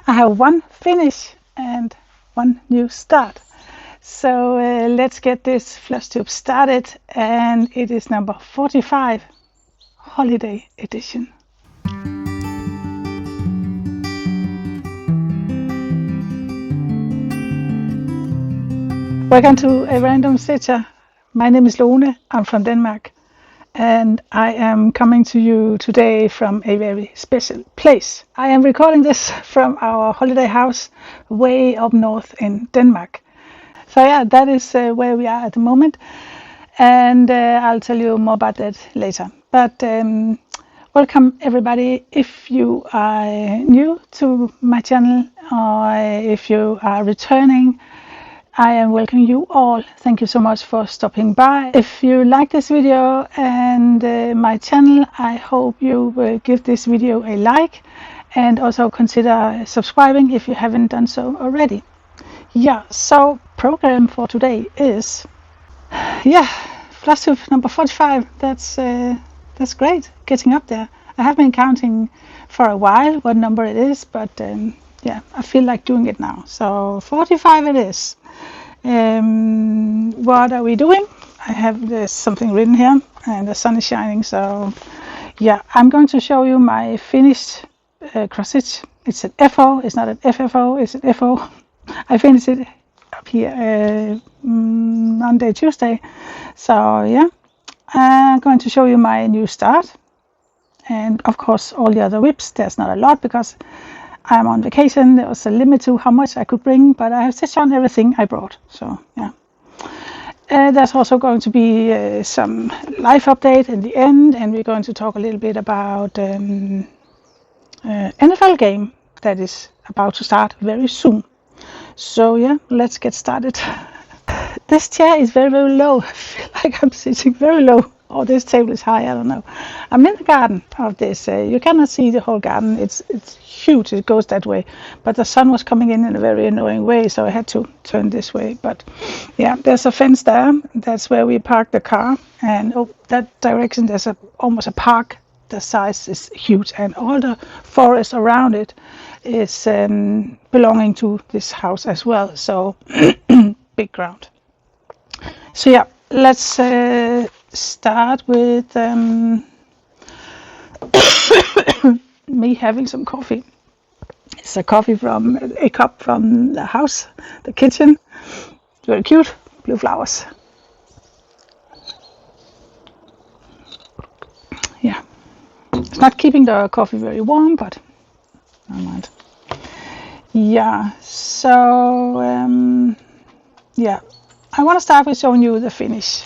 I have one finish and one new start. So let's get this FLOSSTUBE started, and it is number 45, Holiday Edition. Welcome to a random stitcher. My name is Lone, I'm from Denmark, and I am coming to you today from a very special place. I am recording this from our holiday house way up north in Denmark. So yeah, that is where we are at the moment, and I'll tell you more about that later. But welcome everybody. If you are new to my channel or if you are returning, I am welcoming you all. Thank you so much for stopping by. If you like this video and my channel, I hope you will give this video a like and also consider subscribing if you haven't done so already. Yeah, so program for today is, FLOSSTUBE number 45. That's great, getting up there. I have been counting for a while what number it is, but yeah, I feel like doing it now. So 45 it is. What are we doing? I have there's something written here, and the sun is shining. So yeah, I'm going to show you my finished cross stitch. It's an FO. It's not an FFO. It's an FO. I finished it up here Monday, Tuesday. So yeah, I'm going to show you my new start, and of course all the other whips. There's not a lot because I'm on vacation. There was a limit to how much I could bring, but I have stitched on everything I brought. So yeah, there's also going to be some live update in the end, and we're going to talk a little bit about NFL game that is about to start very soon. So yeah, let's get started. This chair is very, very low. I feel like I'm sitting very low. Oh, this table is high, I don't know. I'm in the garden of this. You cannot see the whole garden. It's huge, it goes that way. But the sun was coming in a very annoying way, so I had to turn this way. But yeah, there's a fence there. That's where we park the car. And oh, that direction, there's almost a park. The size is huge, and all the forest around it is belonging to this house as well. So big ground. So yeah, let's start with me having some coffee. It's a coffee from a cup from the house, the kitchen. Very cute, blue flowers. Yeah, it's not keeping the coffee very warm, but never mind. Yeah, so yeah, I want to start with showing you the finish.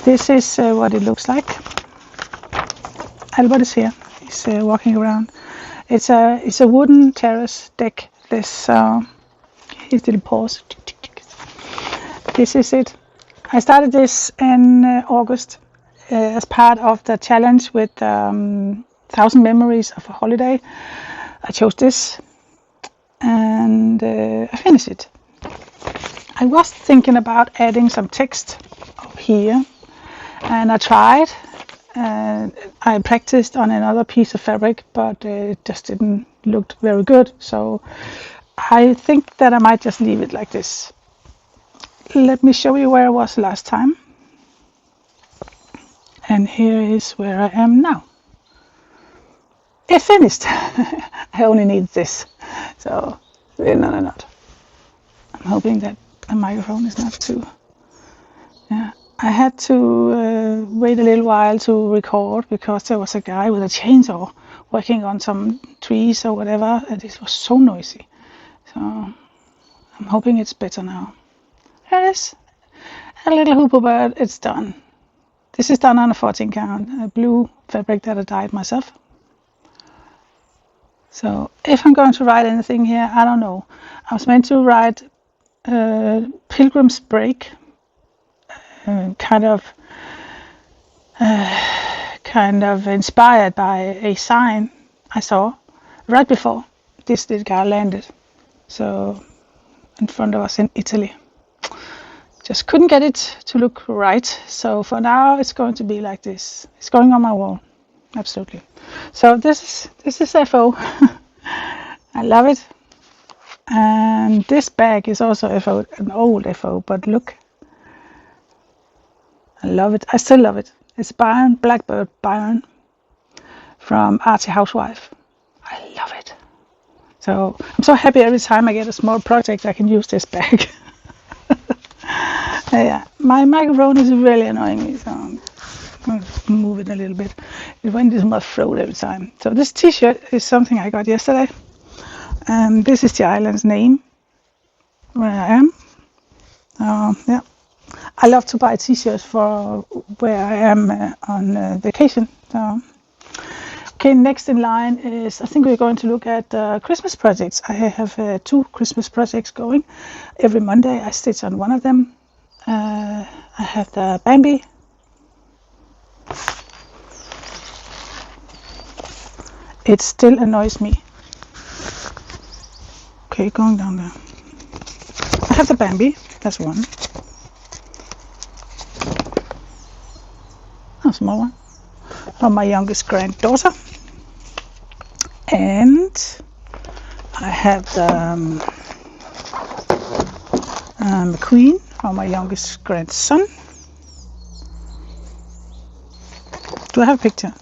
This is what it looks like. Albert is here. He's walking around. It's a wooden terrace deck. This his little paws. This is it. I started this in August as part of the challenge with 1,000 Memories of a Holiday. I chose this, and I finished it. I was thinking about adding some text up here, and I tried. I practiced on another piece of fabric, but it just didn't look very good. So I think that I might just leave it like this. Let me show you where I was last time. And here is where I am now. It's finished. I only need this. So no, not. I'm hoping that the microphone is not too. Yeah, I had to wait a little while to record because there was a guy with a chainsaw working on some trees or whatever, and it was so noisy. So I'm hoping it's better now. There is a little hoopoe bird. It's done. This is done on a 14 count, a blue fabric that I dyed myself. So if I'm going to write anything here, I don't know. I was meant to write Pilgrim's Break, kind of inspired by a sign I saw right before this little car landed. So in front of us in Italy. Just couldn't get it to look right. So for now it's going to be like this. It's going on my wall. Absolutely. So this is FO. I love it. And this bag is also FO, an old FO, but look, I love it. I still love it. It's Byron, Blackbird Byron from Artie Housewife. I love it. So I'm so happy every time I get a small project I can use this bag. Yeah, my microphone is really annoying me, so I'm going to move it a little bit. It went into my throat every time. So this t-shirt is something I got yesterday. And this is the island's name, where I am. Yeah, I love to buy t-shirts for where I am on vacation. So, okay, next in line is, I think we're going to look at Christmas projects. I have 2 Christmas projects going. Every Monday I stitch on one of them. I have the Bambi. It still annoys me. Okay, going down there. I have the Bambi, that's one. A small one. From my youngest granddaughter. And I have the McQueen from my youngest grandson. Do I have a picture?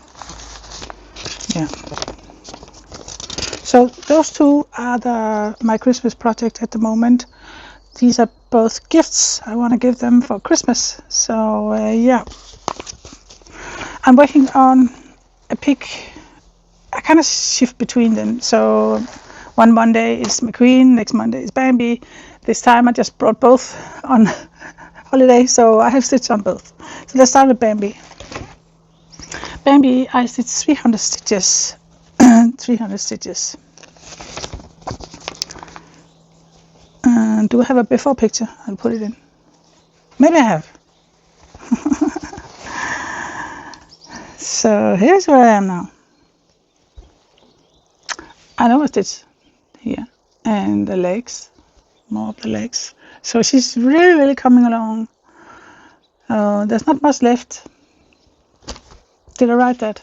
Yeah. So those 2 are my Christmas project at the moment. These are both gifts I want to give them for Christmas. So yeah, I'm working on a pic. I kind of shift between them. So one Monday is McQueen, next Monday is Bambi. This time I just brought both on holiday, so I have stitched on both. So let's start with Bambi. Bambi, I stitched 300 stitches. 300 stitches. Do I have a before picture? I'll put it in. Maybe I have. So here's where I am now. I know I stitched here. And the legs. More of the legs. So she's really coming along. There's not much left. Did I write that?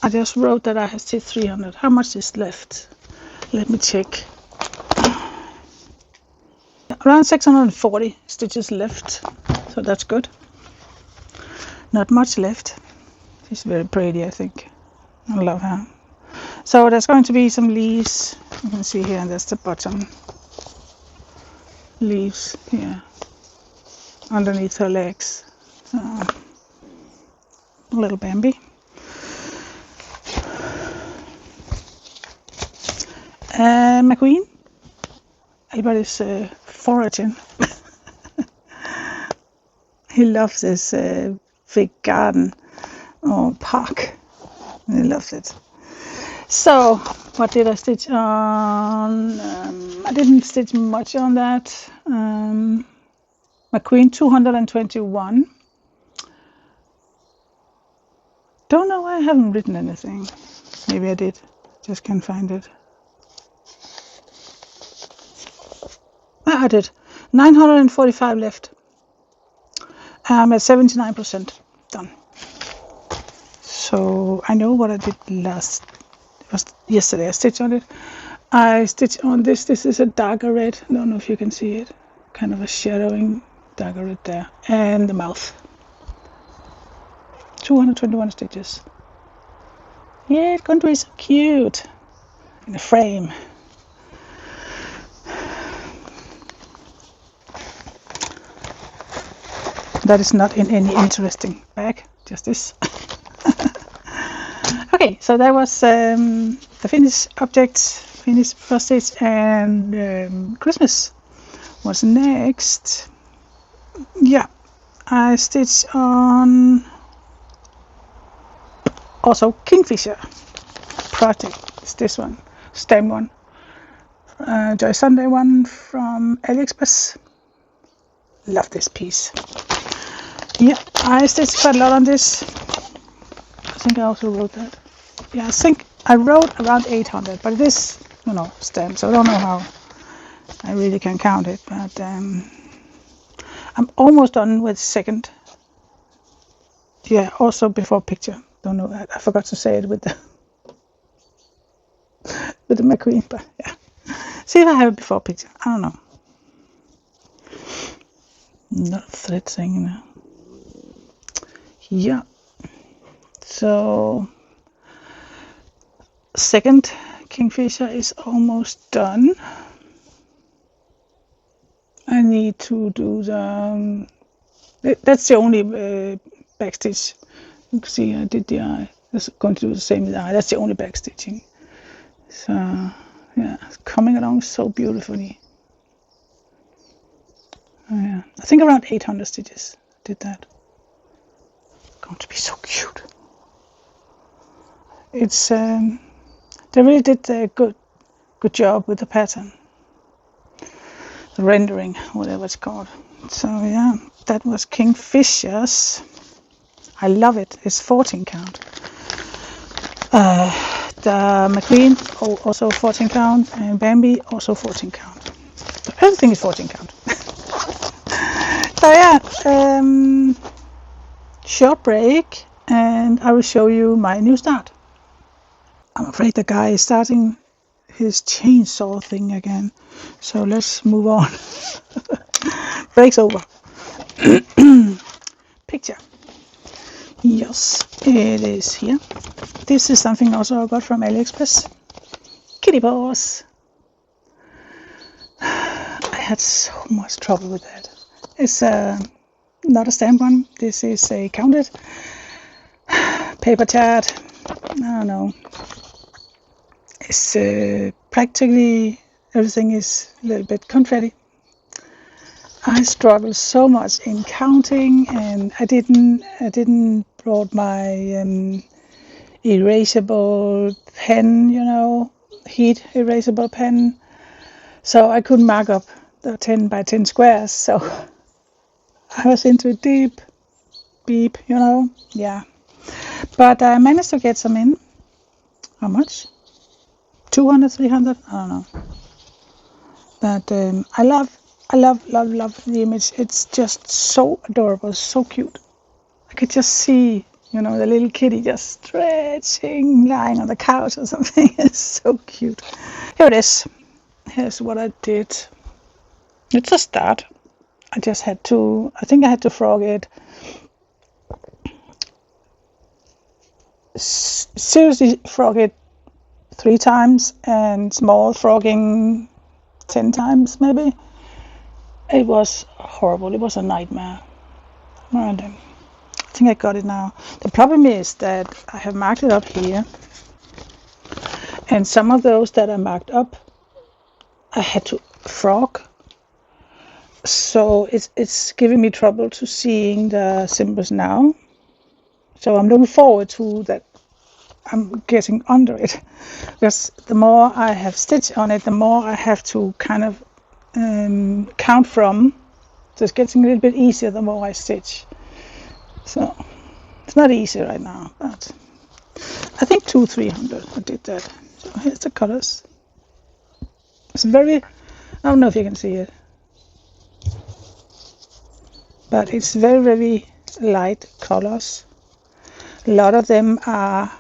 I just wrote that I have stitched 300. How much is left? Let me check. Around 640 stitches left. So that's good. Not much left. She's very pretty, I think. I love her. So there's going to be some leaves. You can see here, and that's the bottom. Leaves here. Underneath her legs. So, little Bambi. McQueen. Everybody's foraging. He loves this big garden or park. He loves it. So, what did I stitch on? I didn't stitch much on that. McQueen 221. Don't know why I haven't written anything. Maybe I did. Just can't find it. I did. 945 left. I'm at 79% done. So I know what I did last. It was yesterday. I stitched on it. I stitched on this. This is a darker red. I don't know if you can see it. Kind of a shadowing darker red there. And the mouth. 221 stitches. Yeah, it's going to be so cute. In a frame. That is not in any interesting bag, just this. Okay, so that was the finished objects, finished first stitch, and Christmas. What's next? Yeah, I stitched on also Kingfisher project. It's this one, stem one, Joy Sunday one from AliExpress. Love this piece. Yeah, I stitched quite a lot on this. I think I also wrote that. Yeah, I think I wrote around 800, but it is, stem, so I don't know how I really can count it. But I'm almost done with second. Yeah, also before picture. Don't know that. I forgot to say it with the with the McQueen, but yeah. See if I have a before picture. I don't know. Not thread thing now. Yeah. So second Kingfisher is almost done. I need to do the. That's the only backstitch. You can see I did the eye. That's going to do the same with the eye. That's the only backstitching. So yeah, it's coming along so beautifully. Oh, yeah. I think around 800 stitches did that. Going to be so cute. It's they really did a good job with the pattern, the rendering, whatever it's called. So yeah, that was Kingfishers. I love it. It's 14 count. The McQueen also 14 count, and Bambi also 14 count. So everything is 14 count. So yeah, short break, and I will show you my new start. I'm afraid the guy is starting his chainsaw thing again, so let's move on. Break's over. Picture. Yes, it is here. This is something also I got from AliExpress. Kitty paws. I had so much trouble with that. It's not a stamped one. This is a counted paper chart. I don't know. It's practically everything is a little bit confetti. I struggled so much in counting, and I didn't brought my erasable pen, heat erasable pen, so I couldn't mark up the 10 by 10 squares. So I was into deep beep, yeah. But I managed to get some in. How much? 200, 300? I don't know. But I love the image. It's just so adorable, so cute. I could just see, the little kitty just stretching, lying on the couch or something. It's so cute. Here it is. Here's what I did. It's a start. I think I had to frog it. Seriously frog it 3 times, and small frogging 10 times maybe. It was horrible. It was a nightmare. And I think I got it now. The problem is that I have marked it up here, and some of those that are marked up I had to frog, so it's giving me trouble to seeing the symbols now. So I'm looking forward to that. I'm getting under it, because the more I have stitched on it, the more I have to kind of count from. So it's getting a little bit easier the more I stitch. So it's not easy right now, but I think 200-300 I did that. So here's the colors. It's very, I don't know if you can see it, but it's very, very light colors. A lot of them are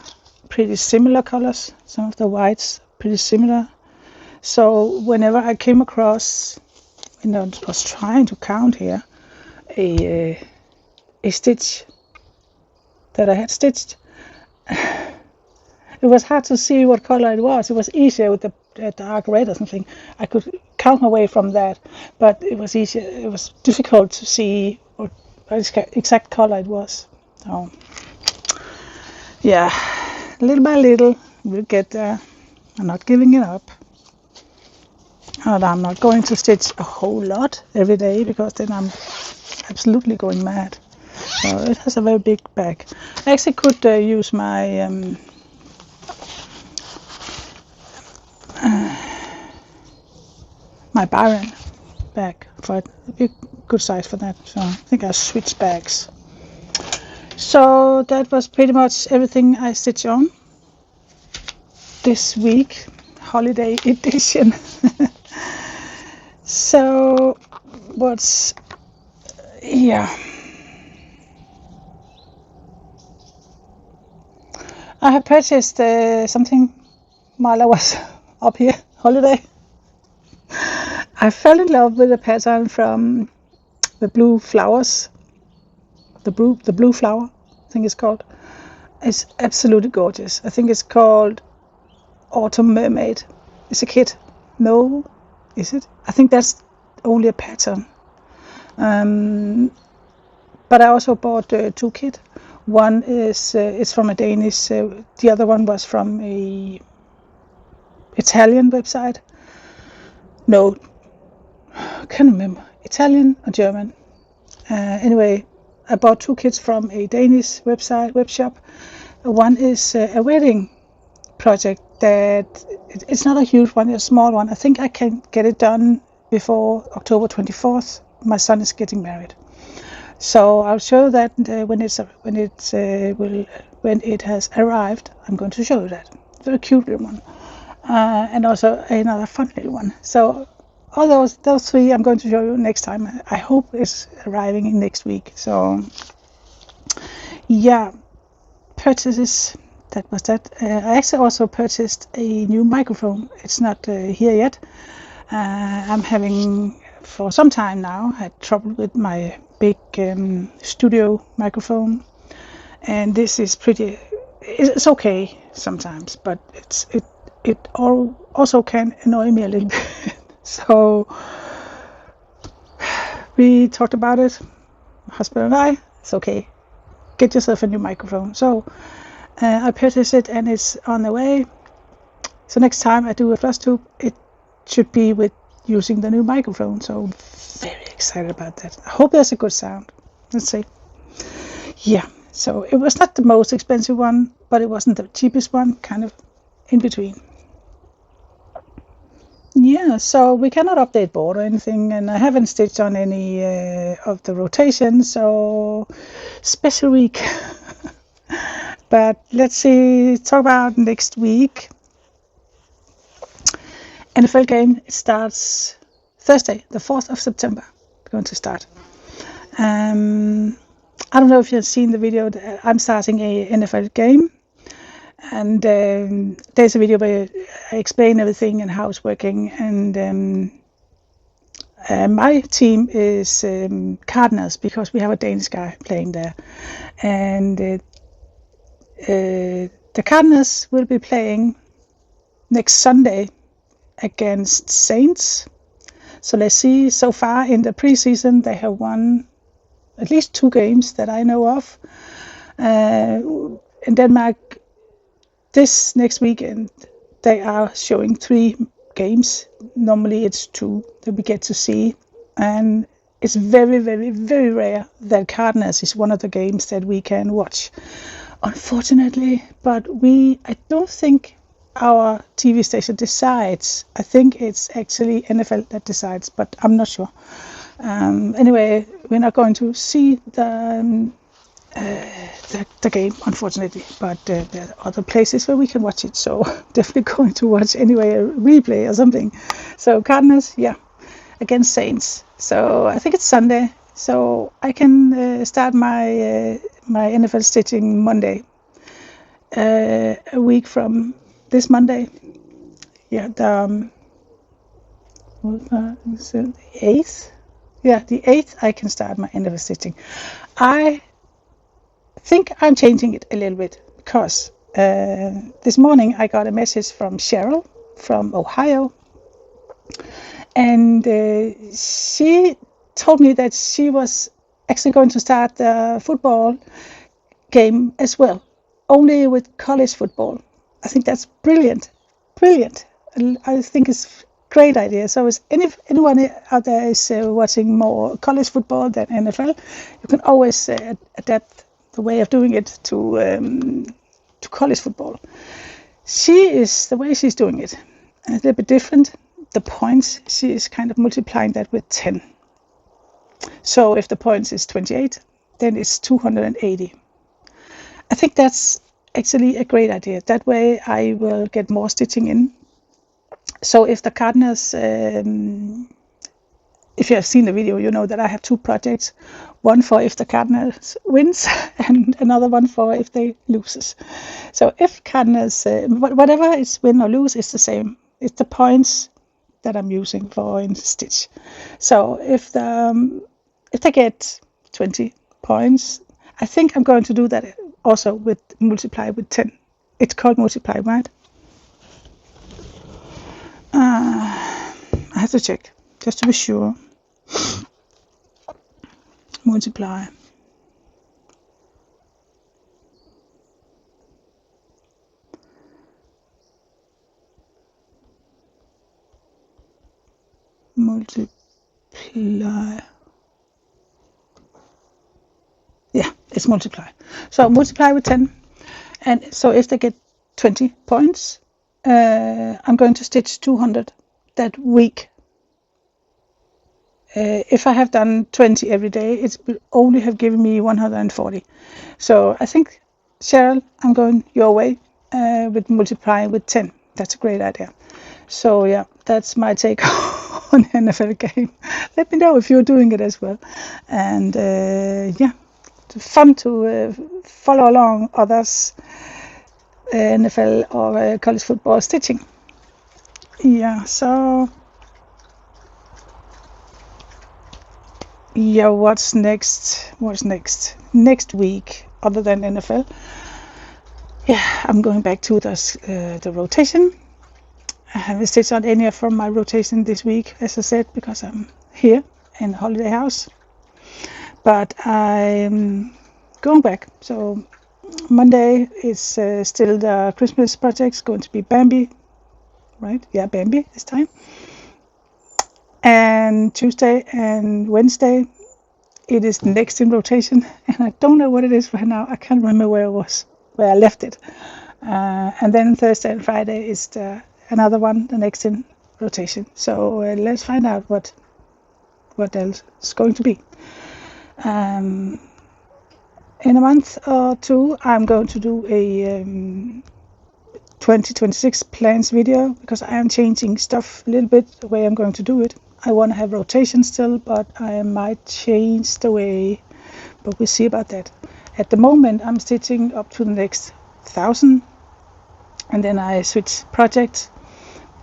pretty similar colors. Some of the whites pretty similar. So whenever I came across, I was trying to count here a stitch that I had stitched, it was hard to see what color it was. It was easier with the dark red or something. I could count my way from that, but it was easier. It was difficult to see what exact color it was. So yeah, little by little we'll get there. I'm not giving it up. And I'm not going to stitch a whole lot every day, because then I'm absolutely going mad. So it has a very big bag. I actually could use my my Byron bag for it. It'd be a good size for that. So I think I'll switch bags. So that was pretty much everything I stitched on this week, holiday edition. So what's here? I have purchased something while I was up here holiday. I fell in love with a pattern from the blue flowers, the blue flower, I think it's called. It's absolutely gorgeous. I think it's called Autumn Mermaid. It's a kit. No, is it? I think that's only a pattern. But I also bought two kit. One is from a Danish. The other one was from a Italian website. No, I can't remember. Italian or German. Anyway, I bought two kits from a Danish web shop. One is a wedding project that it's not a huge one, it's a small one. I think I can get it done before October 24th. My son is getting married, so I'll show that when it has arrived. I'm going to show you that. Very cute little one, and also another fun little one. So all those three I'm going to show you next time. I hope it's arriving in next week. So yeah, purchases. That was that. I actually also purchased a new microphone. It's not here yet. I'm having, for some time now, had trouble with my big studio microphone, and this is pretty. It's okay sometimes, but it also can annoy me a little bit. So we talked about it, my husband and I. It's okay. Get yourself a new microphone. So I purchased it and it's on the way. So next time I do a FLOSSTUBE, it should be with using the new microphone. So I'm very excited about that. I hope there's a good sound. Let's see. Yeah, so it was not the most expensive one, but it wasn't the cheapest one, kind of in between. Yeah, so we cannot update board or anything, and I haven't stitched on any of the rotations, so special week. But let's see, talk about next week. NFL game, it starts Thursday, the 4th of September. It's going to start. I don't know if you've seen the video. I'm starting a NFL game. And there's a video where I explain everything and how it's working. And my team is Cardinals, because we have a Danish guy playing there. And the Cardinals will be playing next Sunday against Saints. So let's see. So far in the preseason, they have won at least 2 games that I know of. In Denmark, this next weekend, they are showing 3 games. Normally it's 2 that we get to see. And it's very, very, very rare that Cardinals is one of the games that we can watch, unfortunately. But I don't think our TV station decides. I think it's actually NFL that decides, but I'm not sure. Anyway, we're not going to see the game, unfortunately, but there are other places where we can watch it, so definitely going to watch anyway, a replay or something. So Cardinals, yeah, against Saints. So I think it's Sunday, so I can start my my NFL stitching Monday, a week from this Monday. Yeah, the 8th. Yeah, the 8th I can start my NFL stitching. I think I'm changing it a little bit, because this morning I got a message from Cheryl from Ohio, and she told me that she was actually going to start the football game as well, only with college football. I think that's brilliant. I think it's a great idea. So if anyone out there is watching more college football than NFL, you can always adapt the way of doing it to college football. The way she's doing it a little bit different. The points, she is kind of multiplying that with 10. So if the points is 28, then it's 280. I think that's actually a great idea. That way I will get more stitching in. So if the Cardinals if you have seen the video, you know that I have two projects, one for if the Cardinals wins and another one for if they loses. So if Cardinals, whatever is win or lose, it's the same. It's the points that I'm using for in stitch. So if they get 20 points, I think I'm going to do that also with multiply with 10. It's called multiply, right? I have to check just to be sure. Multiply. Multiply. Yeah, it's multiply. So multiply with 10. And so if they get 20 points, I'm going to stitch 200 that week. If I have done 20 every day, it will only have given me 140. So I think, Cheryl, I'm going your way with multiplying with 10. That's a great idea. So yeah, that's my take on NFL game. Let me know if you're doing it as well. And yeah, it's fun to follow along others NFL or college football stitching. Yeah, so yeah, what's next? Next week, other than NFL? Yeah, I'm going back to the rotation. I haven't stitched on any from my rotation this week, as I said, because I'm here in the holiday house. But I'm going back. So Monday is still the Christmas project. It's going to be Bambi, right? Yeah, Bambi this time. And Tuesday and Wednesday, it is next in rotation. And I don't know what it is right now. I can't remember where I left it. And then Thursday and Friday is another one, the next in rotation. So let's find out what else is going to be. In a month or two, I'm going to do a 2026 plans video, because I am changing stuff a little bit, the way I'm going to do it. I want to have rotation still, but I might change the way, but we'll see about that. At the moment, I'm stitching up to the next 1,000, and then I switch projects.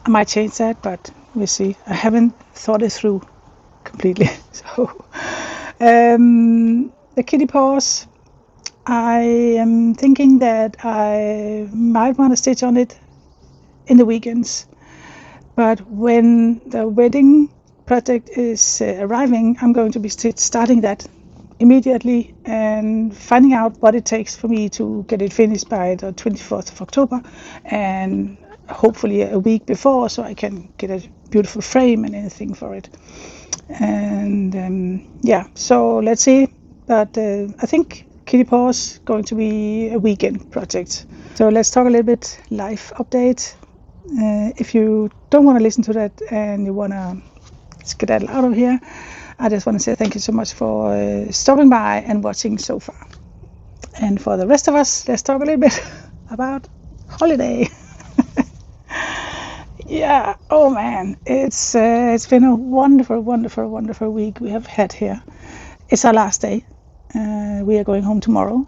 I might change that, but we'll see. I haven't thought it through completely. So the kitty paws, I am thinking that I might want to stitch on it in the weekends, but when the wedding project is arriving, I'm going to be starting that immediately and finding out what it takes for me to get it finished by the 24th of October, and hopefully a week before, so I can get a beautiful frame and anything for it. And yeah, so let's see. But I think Kitty Paws going to be a weekend project. So let's talk a little bit life update. If you don't want to listen to that and you want to skedaddle out of here, I just want to say thank you so much for stopping by and watching so far. And for the rest of us, let's talk a little bit about holiday. Yeah, oh man, it's been a wonderful week we have had here. It's our last day. We are going home tomorrow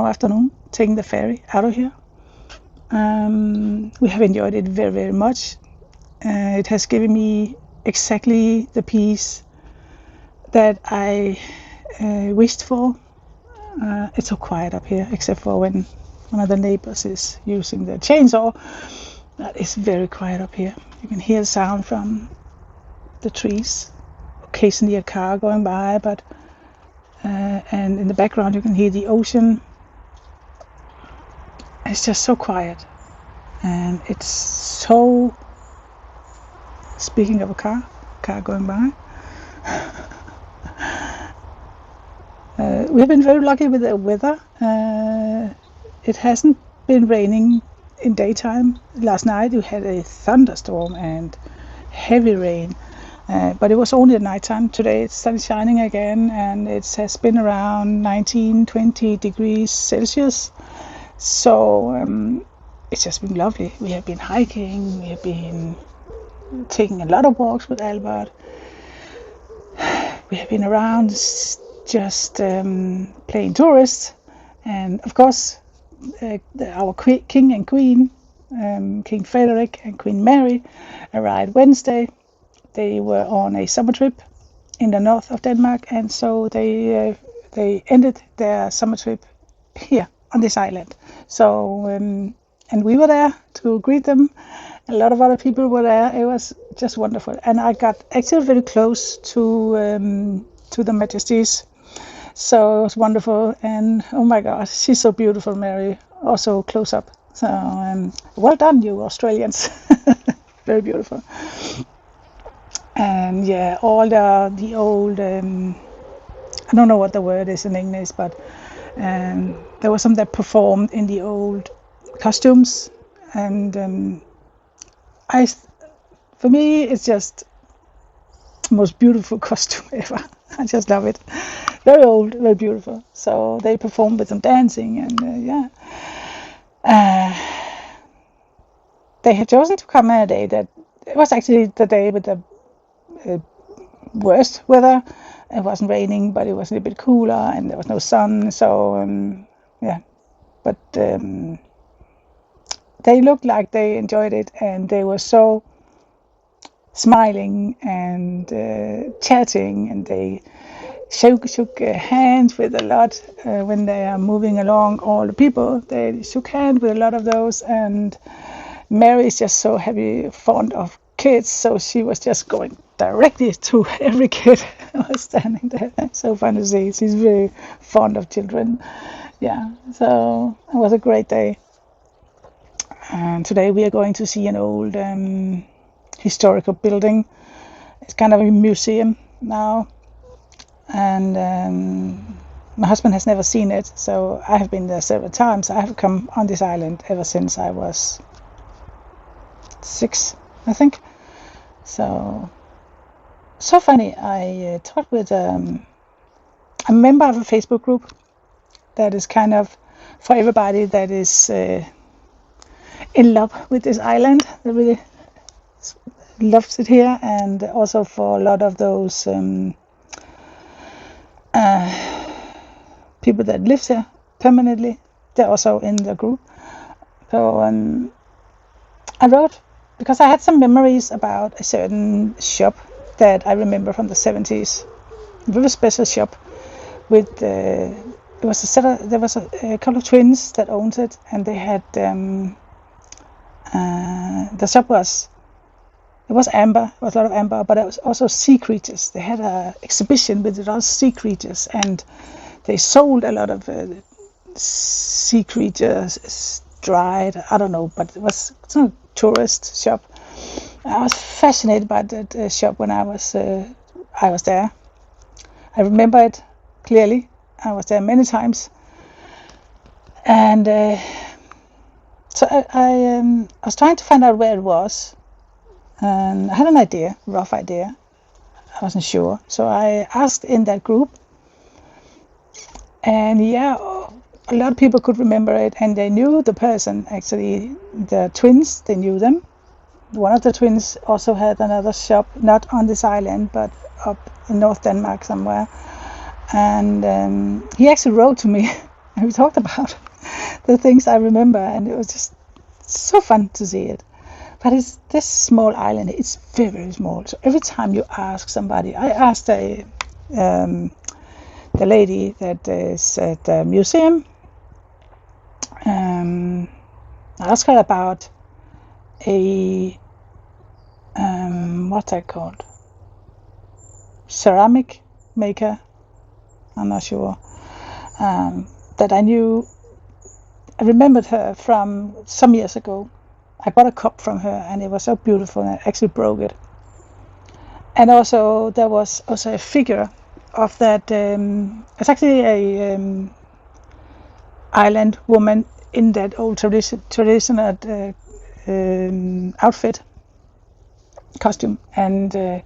afternoon, taking the ferry out of here. We have enjoyed it very much. It has given me exactly the peace that I wished for. It's so quiet up here, except for when one of the neighbors is using the chainsaw. That is very quiet up here. You can hear the sound from the trees, occasionally a car going by, but and in the background you can hear the ocean. It's just so quiet, and it's so. Speaking of a car going by. We've been very lucky with the weather. It hasn't been raining in daytime. Last night we had a thunderstorm and heavy rain, but it was only at nighttime. Today it's sun shining again, and it has been around 19-20 degrees Celsius. So it's just been lovely. We have been hiking, we have been taking a lot of walks with Albert. we have been around just playing tourists, and of course our king and queen, King Frederick and Queen Mary, arrived Wednesday. They were on a summer trip in the north of Denmark, and so they ended their summer trip here on this island. So and we were there to greet them. A lot of other people were there. It was just wonderful, and I got actually very close to the Majesties. So it was wonderful, and oh my God, she's so beautiful, Mary, also close up. So well done, you Australians. Very beautiful. And yeah, all the old, I don't know what the word is in English, but there was some that performed in the old costumes, and for me, it's just the most beautiful costume ever. I just love it. Very old, very beautiful. So they performed with some dancing, and they had chosen to come on a day that it was actually the day with the worst weather. It wasn't raining, but it was a little bit cooler, and there was no sun. So yeah, but they looked like they enjoyed it, and they were so smiling and chatting, and they shook hands with a lot when they are moving along. All the people, they shook hands with a lot of those, and Mary is just so happy, fond of kids, so she was just going directly to every kid who was standing there. So fun to see. She's very fond of children. Yeah, so it was a great day. And today we are going to see an old historical building. It's kind of a museum now, and my husband has never seen it, so I have been there several times. I have come on this island ever since I was 6, I think. So funny. I talked with a member of a Facebook group that is kind of for everybody that is in love with this island, that really loves it here, and also for a lot of those people that live here permanently. They're also in the group. So I wrote because I had some memories about a certain shop that I remember from the 70s. A very special shop with there was a couple of twins that owned it, and they had the shop was amber. It was a lot of amber, but it was also sea creatures. They had an exhibition with a lot of sea creatures, and they sold a lot of sea creatures dried. I don't know, but it was some tourist shop. I was fascinated by that shop when I was there. I remember it clearly. I was there many times, and so I was trying to find out where it was, and I had an idea, rough idea. I wasn't sure, so I asked in that group, and yeah, a lot of people could remember it, and they knew the person. Actually, the twins, they knew them. One of the twins also had another shop, not on this island, but up in North Denmark somewhere. And he actually wrote to me, and we talked about the things I remember, and it was just so fun to see it. But it's this small island. It's very, very small. So every time you ask somebody, I asked the lady that is at the museum. I asked her about a what's that called? Ceramic maker. I'm not sure. That I knew. I remembered her from some years ago. I bought a cup from her, and it was so beautiful, and I actually broke it. And also there was also a figure of that. It's actually a island woman in that old traditional outfit, costume, and I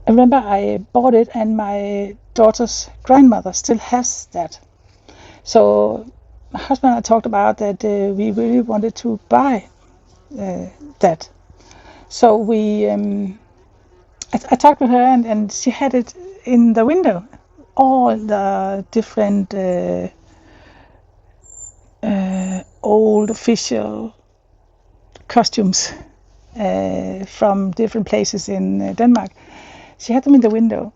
remember I bought it, and my daughter's grandmother still has that. So my husband and I talked about that we really wanted to buy that. So we I talked with her, and she had it in the window all the different old official costumes from different places in Denmark. She had them in the window.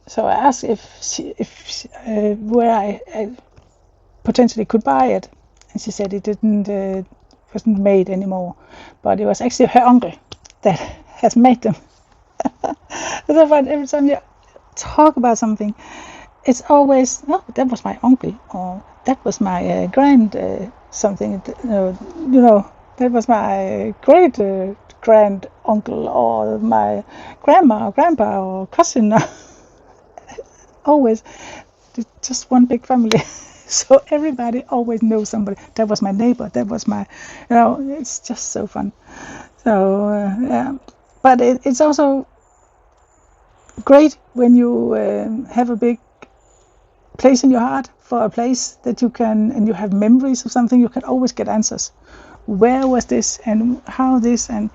So I asked if where I potentially could buy it, and she said it wasn't made anymore, but it was actually her uncle that has made them. So every time you talk about something, it's always, no, that was my uncle, or that was my grand something, that was my great grand uncle, or my grandma or grandpa or cousin. Always just one big family. So everybody always knows somebody. That was my neighbor, that was my, it's just so fun. So yeah, but it's also great when you have a big place in your heart for a place that you can, and you have memories of something, you can always get answers. Where was this and how this, and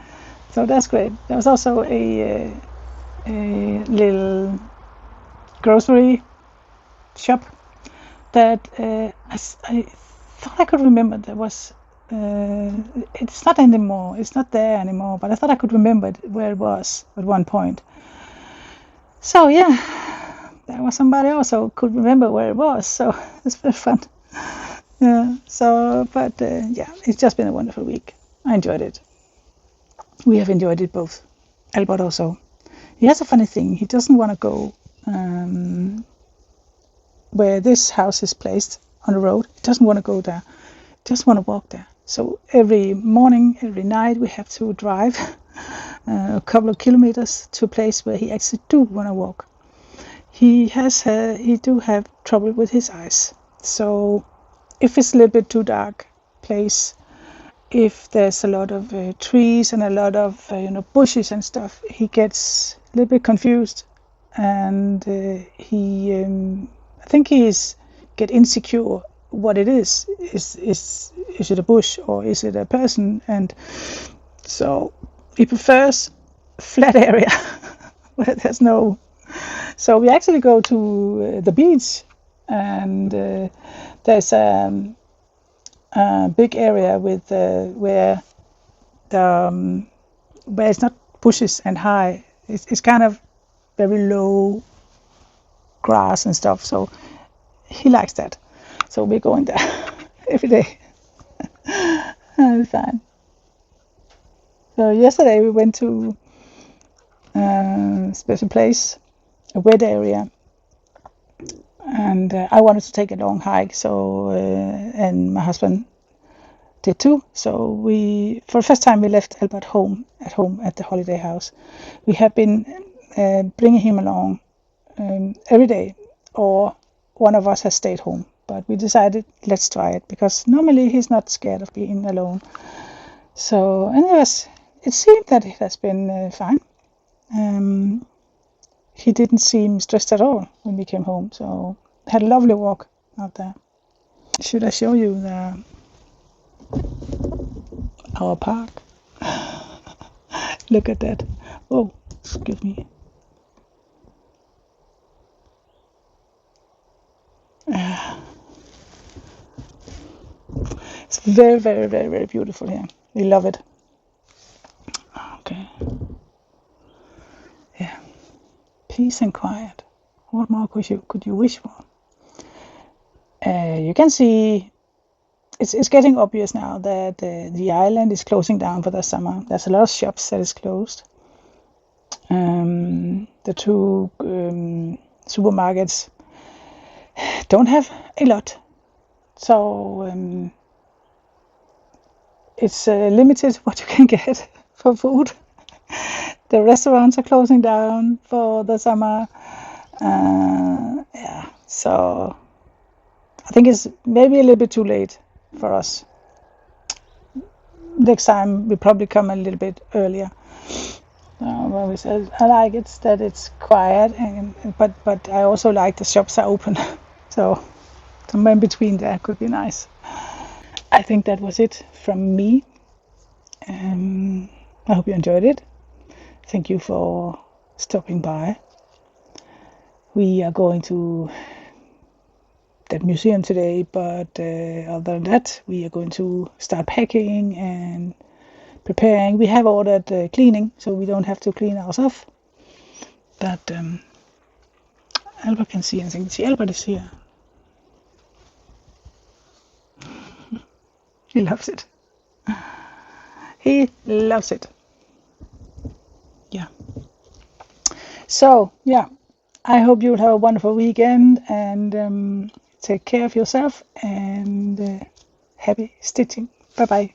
so that's great. There was also a little grocery shop that I thought I could remember. There was it's not anymore, it's not there anymore, but I thought I could remember where it was at one point. So yeah, there was somebody also could remember where it was, so it's very fun. Yeah, so but yeah, it's just been a wonderful week. I enjoyed it. We have enjoyed it both. Albert also, he has a funny thing, he doesn't want to go where this house is placed on the road. He doesn't want to go there, he just want to walk there. So every morning, every night, we have to drive a couple of kilometers to a place where he actually do want to walk. He do have trouble with his eyes, so if it's a little bit too dark place, if there's a lot of trees and a lot of bushes and stuff, he gets a little bit confused, and I think he's get insecure what it is. Is it a bush or is it a person? And so he prefers flat area where there's no. So we actually go to the beach, and there's a big area with where it's not bushes and high. It's kind of very low grass and stuff. So he likes that. So we're going there every day. It's fine. So yesterday we went to a special place, a wet area, and I wanted to take a long hike. So and my husband did too. So we, for the first time, we left Albert home at the holiday house. We have been bringing him along every day, or one of us has stayed home. But we decided, let's try it, because normally he's not scared of being alone. So, and it seemed that it has been fine. He didn't seem stressed at all when we came home. So had a lovely walk out there. Should I show you our park? Look at that. Oh, excuse me. It's very, very, very, very beautiful here. We love it. Okay. Yeah. Peace and quiet. What more could you wish for? You can see it's getting obvious now that the island is closing down for the summer. There's a lot of shops that is closed. The two supermarkets don't have a lot. So it's limited what you can get for food. The restaurants are closing down for the summer. Yeah, so I think it's maybe a little bit too late for us. Next time we probably come a little bit earlier. Well, we said I like it that it's quiet, but I also like the shops are open. So somewhere in between there could be nice. I think that was it from me. I hope you enjoyed it. Thank you for stopping by. We are going to that museum today, but other than that, we are going to start packing and preparing. We have ordered cleaning, so we don't have to clean ourselves. But Albert can see anything. See, Albert is here. He loves it. He loves it. Yeah. So, yeah, I hope you'll have a wonderful weekend and take care of yourself and happy stitching. Bye bye.